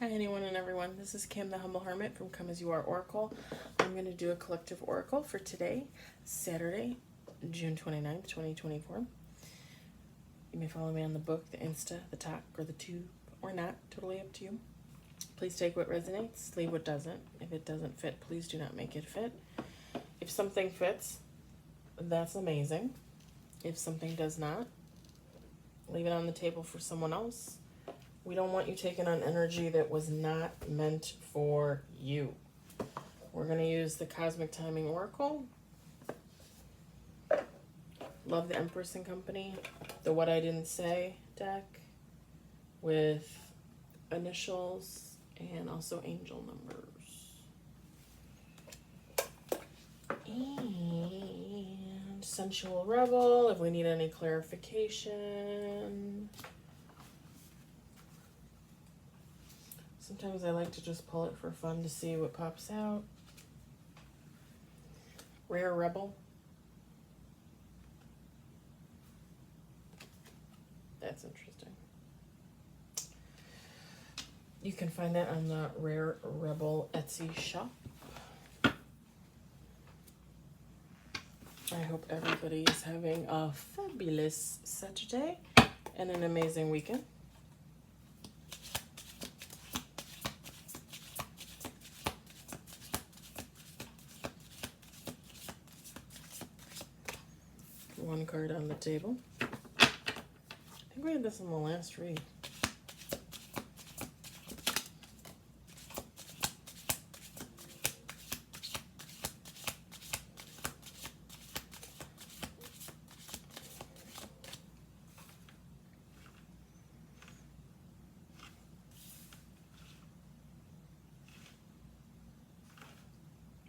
Hi anyone and everyone, this is Kim the Humble Hermit from Come As You Are Oracle. I'm going to do a collective oracle for today, Saturday, June 29th, 2024. You may follow me on the book, the Insta, the talk, or the tube, or not, totally up to you. Please take what resonates, leave what doesn't. If it doesn't fit, please do not make it fit. If something fits, that's amazing. If something does not, leave it on the table for someone else. We don't want you taking on energy that was not meant for you. We're going to use the Cosmic Timing Oracle. Love the Empress and Company. The What I Didn't Say deck with initials and also angel numbers. And Sensual Rebel, if we need any clarification. Sometimes I like to just pull it for fun to see what pops out. Rare Rebel. That's interesting. You can find that on the Rare Rebel Etsy shop. I hope everybody is having a fabulous Saturday and an amazing weekend. One card on the table. I think we had this in the last read.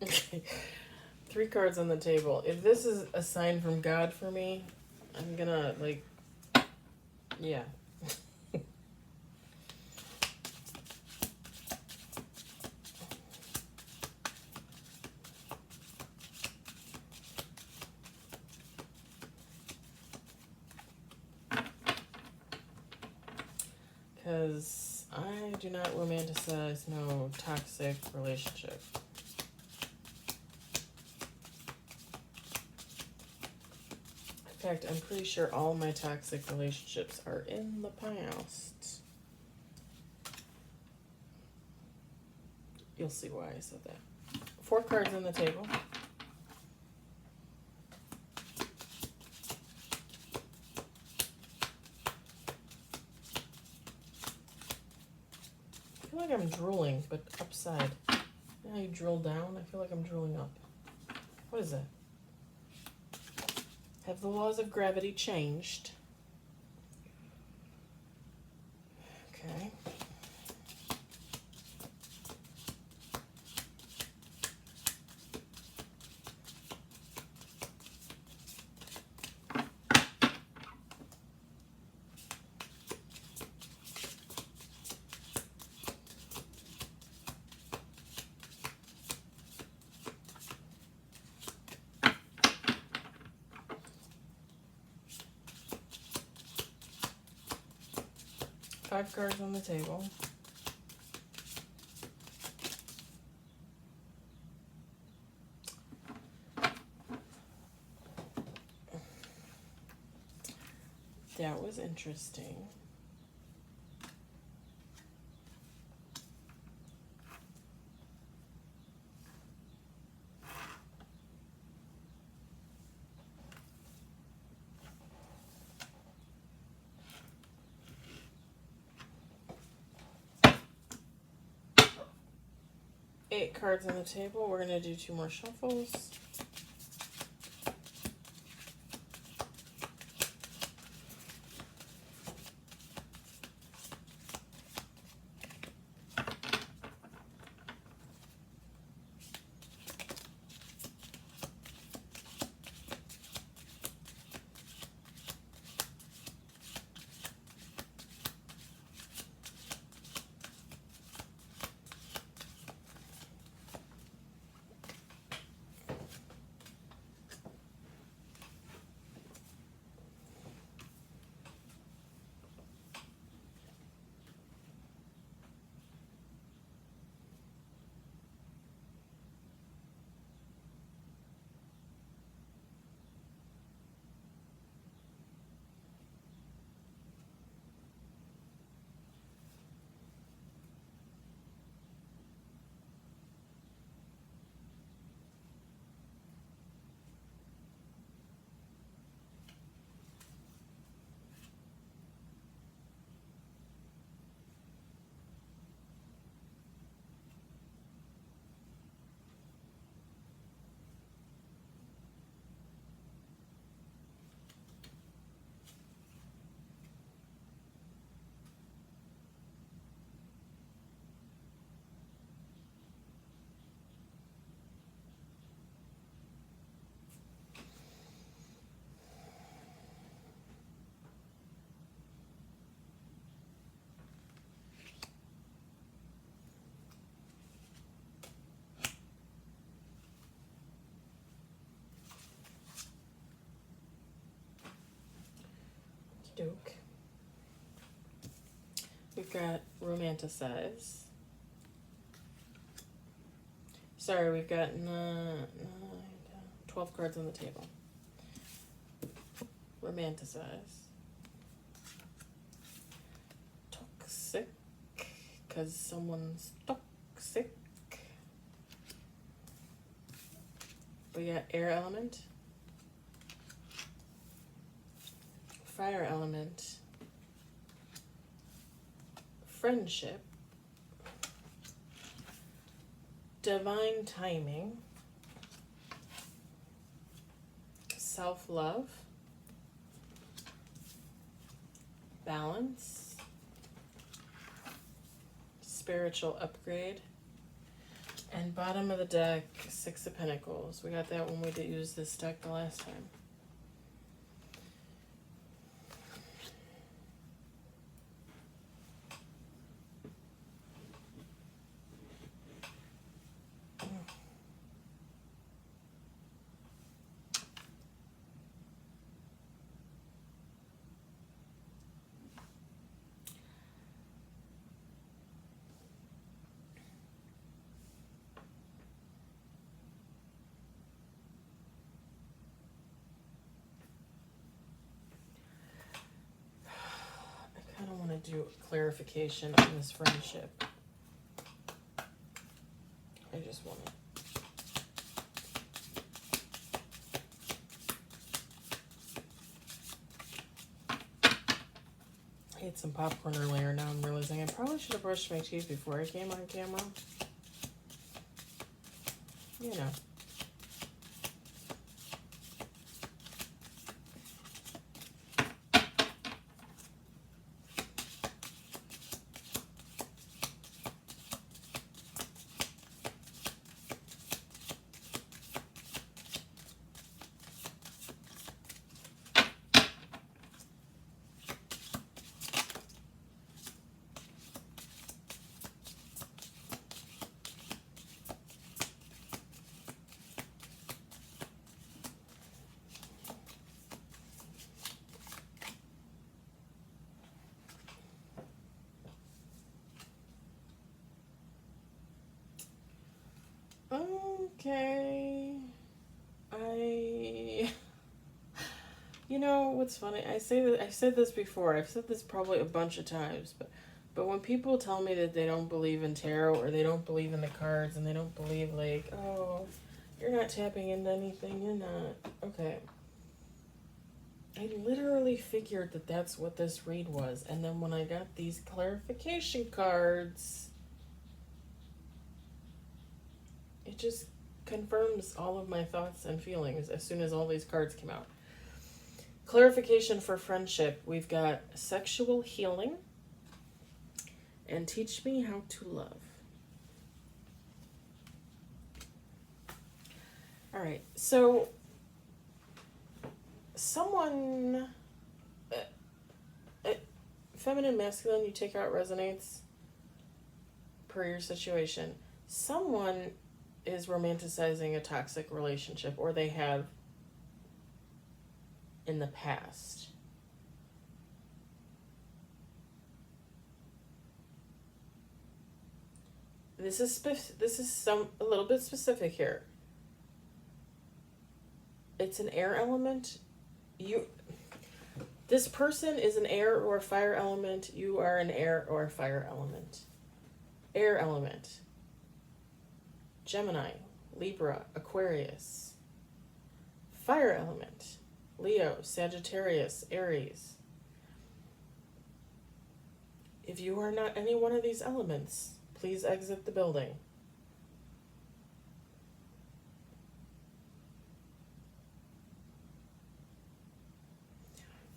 Okay. 3 cards on the table. If this is a sign from God for me, I'm gonna, like, yeah. Because I do not romanticize no toxic relationship. In fact, I'm pretty sure all my toxic relationships are in the past. You'll see why I said that. 4 cards on the table. I feel like I'm drooling, but upside. You know how you drool down? I feel like I'm drooling up. What is that? Have the laws of gravity changed? Okay. Five cards on the table. That was interesting. Eight cards on the table. We're going to do 2 more shuffles. we've got romanticize. Sorry, we've got 12 cards on the table. Romanticize. Toxic, because someone's toxic. We got air element, fire element, friendship, divine timing, self-love, balance, spiritual upgrade, and bottom of the deck, Six of Pentacles. We got that when we did use this deck the last time. I don't want to do clarification on this friendship. I just want to. I ate some popcorn earlier. Now I'm realizing I probably should have brushed my teeth before I came on camera. You know. Okay. You know what's funny? I've said this before. I've said this probably a bunch of times, but when people tell me that they don't believe in tarot or they don't believe in the cards and they don't believe like, oh, you're not tapping into anything, you're not. Okay. I literally figured that that's what this read was, and then when I got these clarification cards, it just confirms all of my thoughts and feelings as soon as all these cards came out. Clarification for friendship. We've got sexual healing and teach me how to love. All right. So someone, feminine, masculine, you take out resonates per your situation. Someone is romanticizing a toxic relationship, or they have in the past. This is a little bit specific here. It's an air element. This person is an air or fire element. You are an air or fire element. Air element. Gemini, Libra, Aquarius. Fire element. Leo, Sagittarius, Aries. If you are not any one of these elements, please exit the building.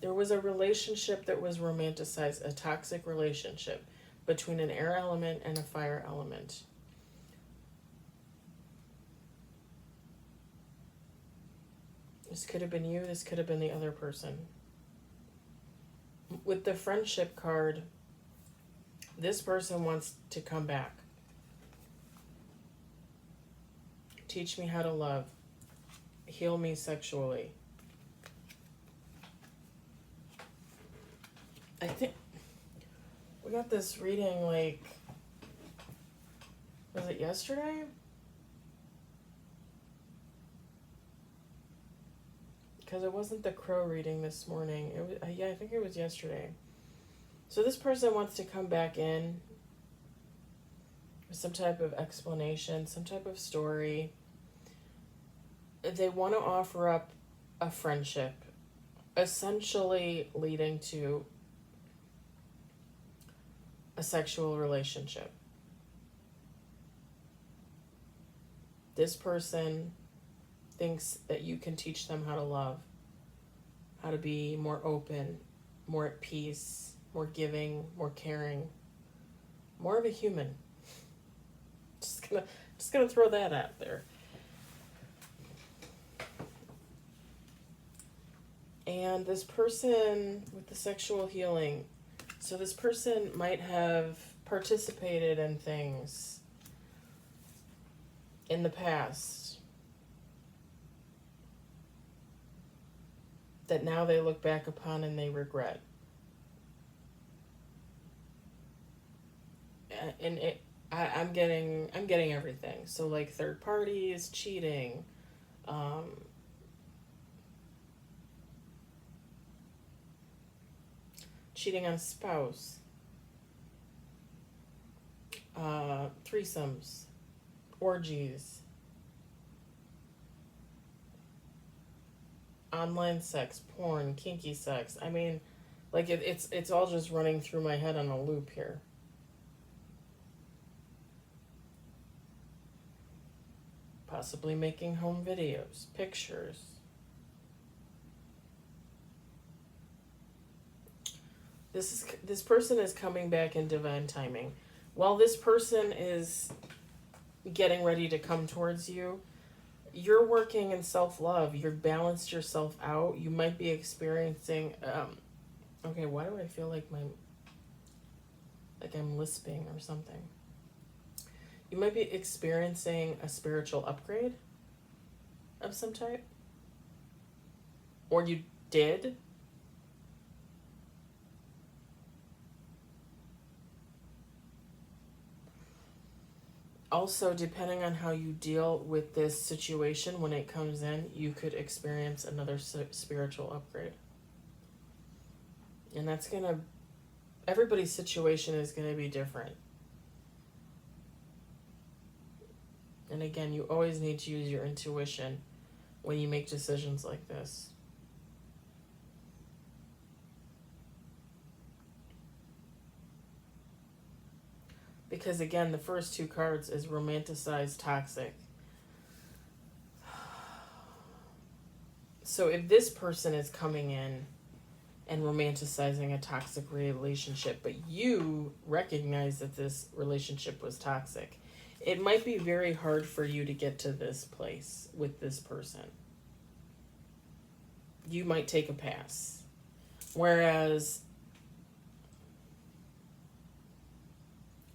There was a relationship that was romanticized, a toxic relationship between an air element and a fire element. This could have been you, this could have been the other person. With the friendship card, this person wants to come back. Teach me how to love. Heal me sexually. I think, We got this reading, like, was it yesterday? Because it wasn't the crow reading this morning. It was, yeah, I think it was yesterday. So this person wants to come back in with some type of explanation, some type of story. They want to offer up a friendship, essentially leading to a sexual relationship. This person thinks that you can teach them how to love, how to be more open, more at peace, more giving, more caring, more of a human. Just gonna throw that out there. And this person with the sexual healing, so this person might have participated in things in the past that now they look back upon and they regret. And I'm getting everything. So like third parties, cheating, cheating on a spouse, threesomes, orgies, online sex, porn, kinky sex. I mean, like it's all just running through my head on a loop here. Possibly making home videos, pictures. This person is coming back in divine timing. While this person is getting ready to come towards you, you're working in self-love. You've balanced yourself out. You might be experiencing okay, why do I feel like I'm lisping or something? You might be experiencing a spiritual upgrade of some type. Or you did. Also, depending on how you deal with this situation when it comes in, you could experience another spiritual upgrade. And that's everybody's situation is going to be different. And again, you always need to use your intuition when you make decisions like this. Because again, the first two cards is romanticized, toxic. So if this person is coming in and romanticizing a toxic relationship, but you recognize that this relationship was toxic, it might be very hard for you to get to this place with this person. You might take a pass. Whereas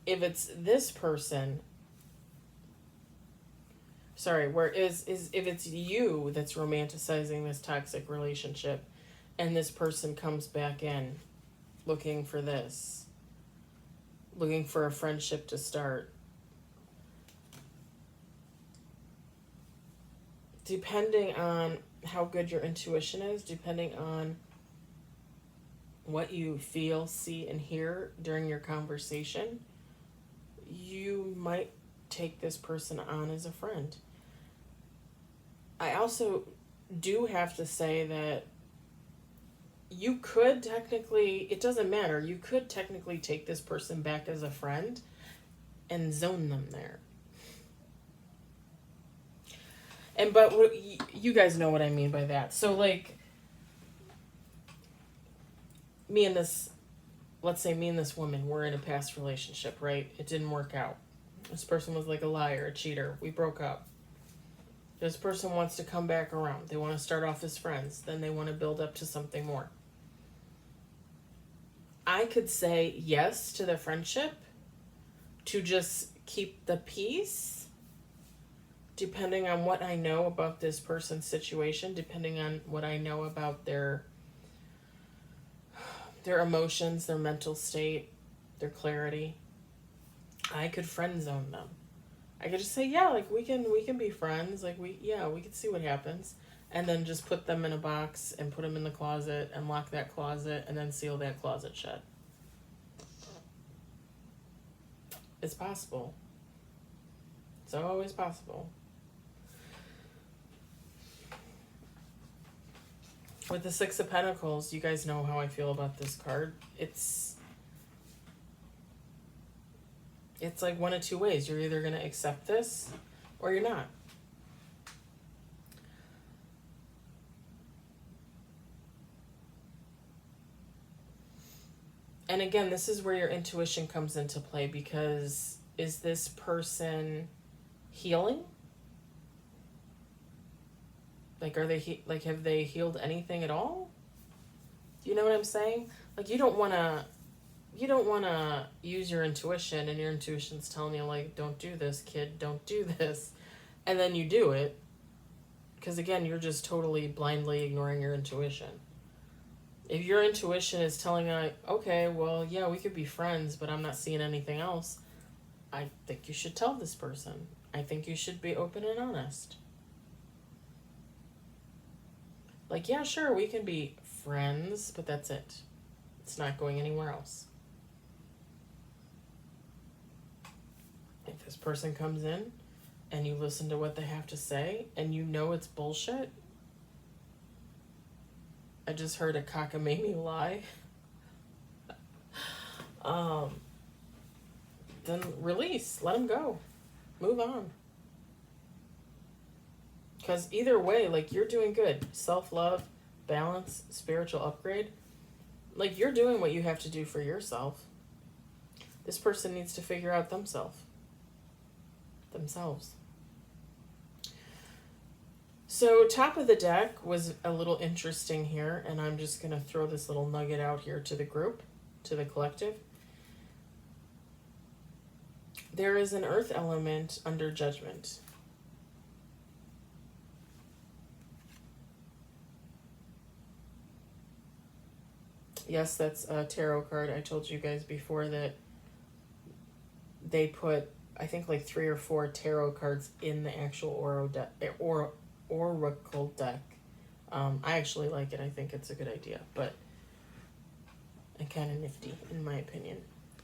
if it's this person, if it's you that's romanticizing this toxic relationship and this person comes back in looking for this, looking for a friendship to start, depending on how good your intuition is, depending on what you feel, see, and hear during your conversation, you might take this person on as a friend. I also do have to say that you could technically, it doesn't matter, you could technically take this person back as a friend and zone them there. But you guys know what I mean by that. So like, let's say me and this woman were in a past relationship, right? It didn't work out. This person was like a liar, a cheater. We broke up. This person wants to come back around. They want to start off as friends. Then they want to build up to something more. I could say yes to the friendship to just keep the peace, depending on what I know about this person's situation, depending on what I know about their emotions, their mental state, their clarity. I could friend zone them. I could just say, yeah, like we can be friends. Like we could see what happens. And then just put them in a box and put them in the closet and lock that closet and then seal that closet shut. It's possible. It's always possible. With the Six of Pentacles, you guys know how I feel about this card. It's like one of two ways. You're either going to accept this or you're not. And again, this is where your intuition comes into play, because is this person healing? Like, are they have they healed anything at all? Do you know what I'm saying? Like, you don't want to use your intuition, and your intuition's telling you, like, don't do this, kid, don't do this. And then you do it. Because, again, you're just totally blindly ignoring your intuition. If your intuition is telling you, like, okay, well, yeah, we could be friends, but I'm not seeing anything else, I think you should tell this person. I think you should be open and honest. Like, yeah, sure, we can be friends, but that's it. It's not going anywhere else. If this person comes in and you listen to what they have to say and you know it's bullshit, I just heard a cockamamie lie. Then release. Let them go. Move on. Because either way, like, you're doing good. Self-love, balance, spiritual upgrade. Like, you're doing what you have to do for yourself. This person needs to figure out themselves. So top of the deck was a little interesting here, and I'm just going to throw this little nugget out here to the group, to the collective. There is an earth element under judgment. Yes, that's a tarot card. I told you guys before that they put, I think, like 3 or 4 tarot cards in the actual oracle deck. I actually like it. I think it's a good idea, but and kind of nifty in my opinion.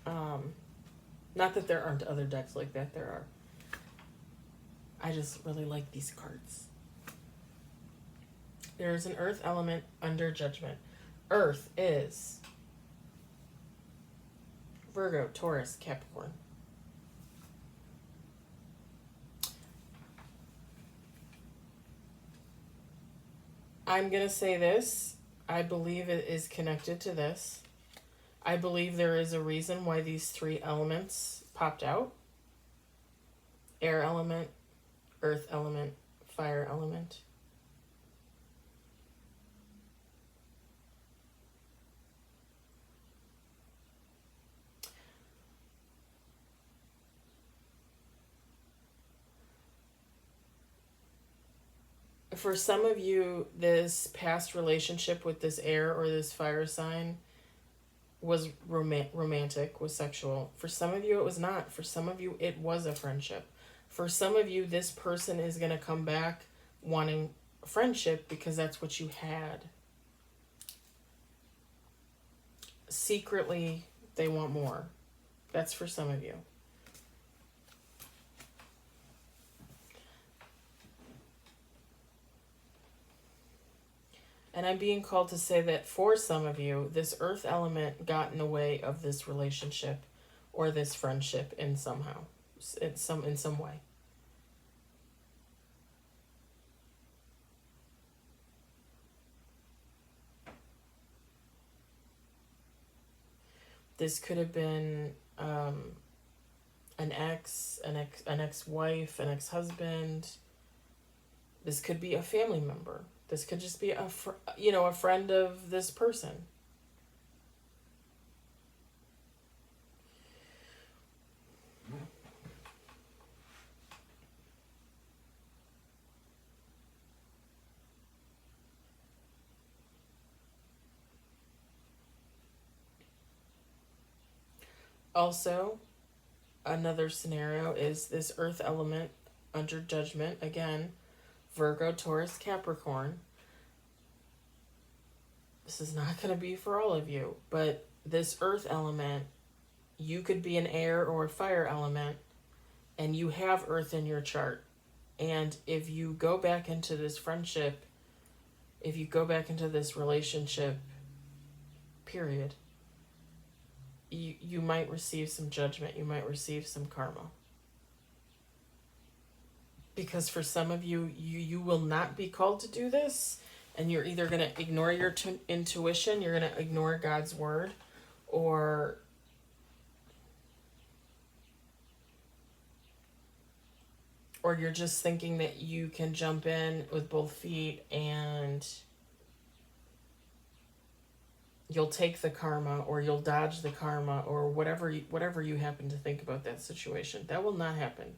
Not that there aren't other decks like that. There are. I just really like these cards. There is an earth element under judgment. Earth is Virgo, Taurus, Capricorn. I'm going to say this. I believe it is connected to this. I believe there is a reason why these 3 elements popped out. Air element, earth element, fire element. For some of you, this past relationship with this air or this fire sign was romantic, was sexual. For some of you, it was not. For some of you, it was a friendship. For some of you, this person is going to come back wanting friendship because that's what you had. Secretly, they want more. That's for some of you. And I'm being called to say that for some of you, this earth element got in the way of this relationship or this friendship in some way. This could have been an ex-wife, an ex-husband. This could be a family member. This could just be a friend of this person. Also, another scenario is this earth element under judgment, again, Virgo, Taurus, Capricorn. This is not going to be for all of you, but this earth element, you could be an air or a fire element, and you have earth in your chart. And if you go back into this friendship, if you go back into this relationship, period, you might receive some judgment. You might receive some karma. Because for some of you, you will not be called to do this, and you're either going to ignore your intuition, you're going to ignore God's word, or you're just thinking that you can jump in with both feet and you'll take the karma, or you'll dodge the karma, or whatever you happen to think about that situation. That will not happen.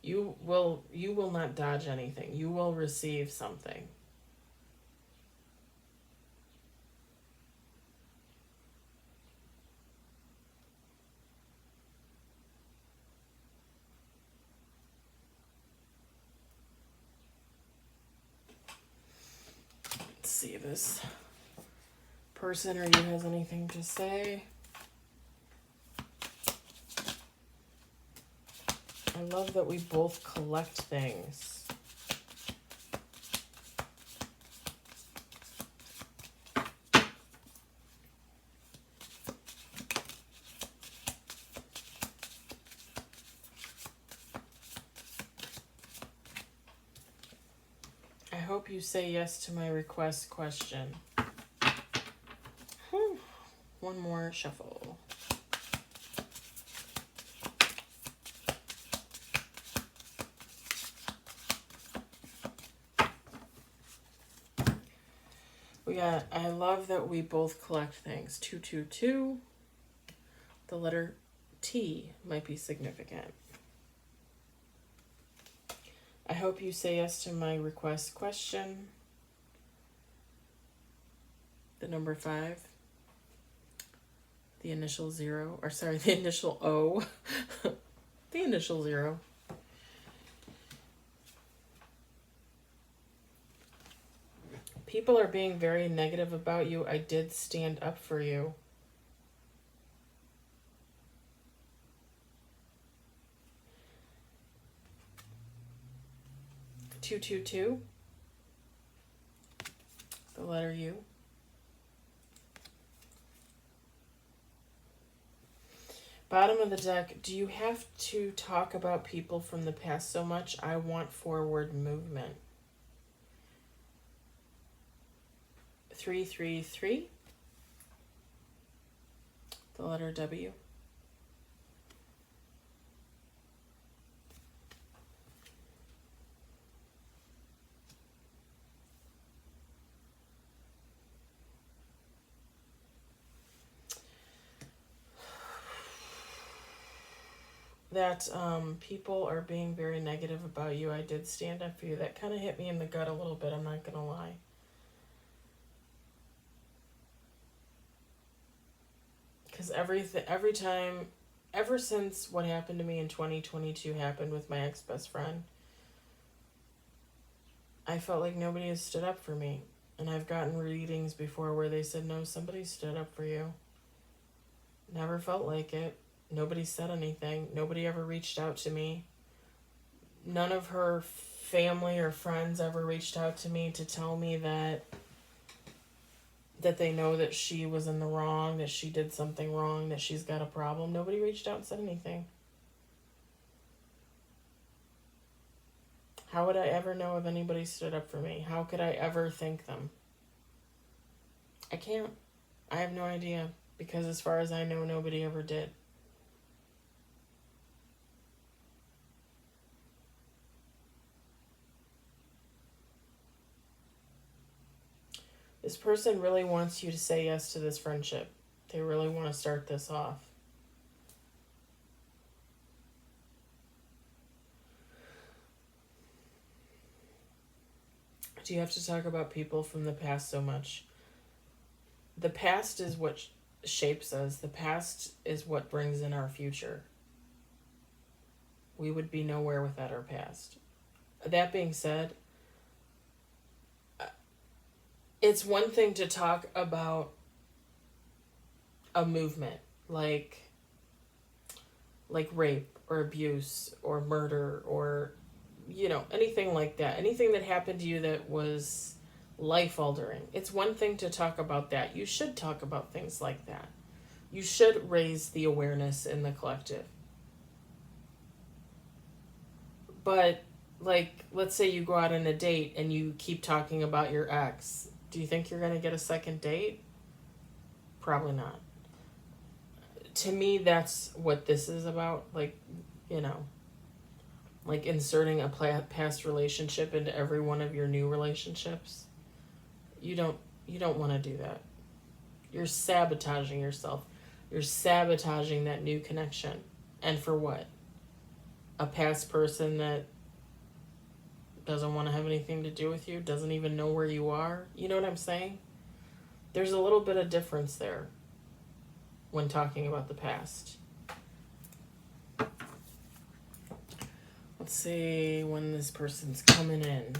You will not dodge anything. You will receive something. Let's see if this person or you has anything to say. I love that we both collect things. I hope you say yes to my request question. Whew. One more shuffle. We got, I love that we both collect things. 222. The letter T might be significant. I hope you say yes to my request question. The number 5. The initial 0. Or sorry, the initial O. The initial 0. People are being very negative about you. I did stand up for you. Two, two, two. The letter U. Bottom of the deck, do you have to talk about people from the past so much? I want forward movement. 333. The letter W. That people are being very negative about you. I did stand up for you. That kind of hit me in the gut a little bit, I'm not going to lie. Because every time, ever since what happened to me in 2022 happened with my ex-best friend, I felt like nobody has stood up for me. And I've gotten readings before where they said, no, somebody stood up for you. Never felt like it. Nobody said anything. Nobody ever reached out to me. None of her family or friends ever reached out to me to tell me that they know that she was in the wrong, that she did something wrong, that she's got a problem. Nobody reached out and said anything. How would I ever know if anybody stood up for me? How could I ever thank them? I can't. I have no idea. Because as far as I know, nobody ever did. This person really wants you to say yes to this friendship. They really want to start this off. Do you have to talk about people from the past so much? The past is what shapes us. The past is what brings in our future. We would be nowhere without our past. That being said, it's one thing to talk about a movement like rape or abuse or murder or anything like that, anything that happened to you that was life altering. It's one thing to talk about that. You should talk about things like that. You should raise the awareness in the collective. But let's say you go out on a date and you keep talking about your ex. Do you think you're going to get a second date? Probably not. To me, that's what this is about. Inserting a past relationship into every one of your new relationships. You don't want to do that. You're sabotaging yourself. You're sabotaging that new connection. And for what? A past person that doesn't want to have anything to do with you, doesn't even know where you are. You know what I'm saying? There's a little bit of difference there when talking about the past. Let's see when this person's coming in.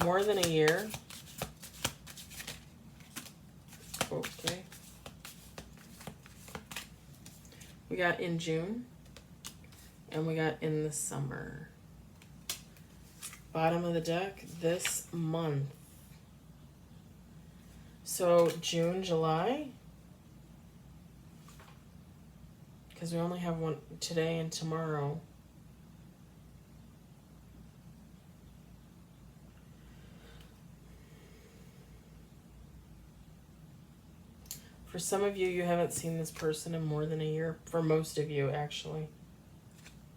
More than a year. Okay. We got in June. And we got in the summer. Bottom of the deck, this month. So June, July. Because we only have one today and tomorrow. For some of you, you haven't seen this person in more than a year. For most of you, actually.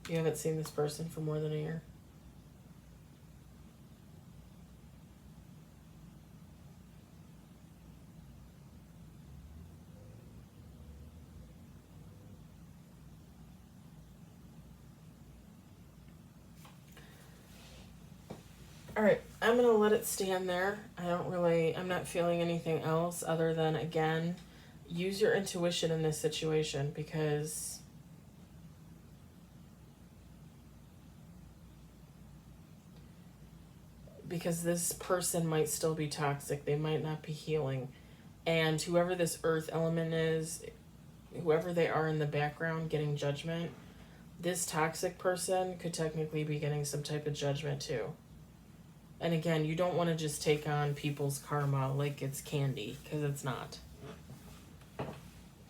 You haven't seen this person for more than a year. All right, I'm going to let it stand there. I'm not feeling anything else other than, again, use your intuition in this situation because this person might still be toxic. They might not be healing. And whoever this earth element is, whoever they are in the background getting judgment, this toxic person could technically be getting some type of judgment too. And again, you don't want to just take on people's karma like it's candy, because it's not.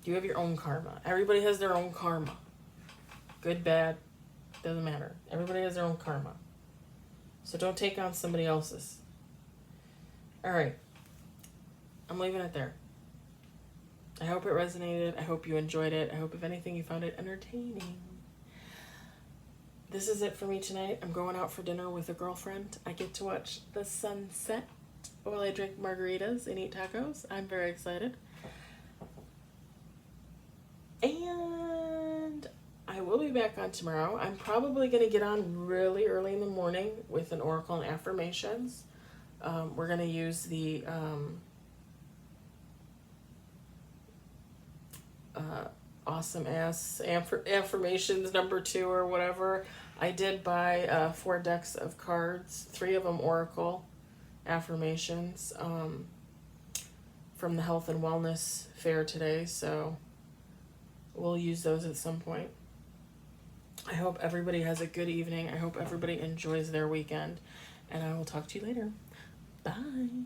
You have your own karma. Everybody has their own karma. Good, bad, doesn't matter. Everybody has their own karma. So don't take on somebody else's. All right. I'm leaving it there. I hope it resonated. I hope you enjoyed it. I hope, if anything, you found it entertaining. This is it for me tonight. I'm going out for dinner with a girlfriend. I get to watch the sunset while I drink margaritas and eat tacos. I'm very excited. And I will be back on tomorrow. I'm probably going to get on really early in the morning with an oracle and affirmations. We're going to use the awesome ass affirmations number 2 or whatever. I did buy 4 decks of cards, 3 of them oracle affirmations from the health and wellness fair today, so we'll use those at some point. I hope everybody has a good evening. I hope everybody enjoys their weekend, and I will talk to you later. Bye.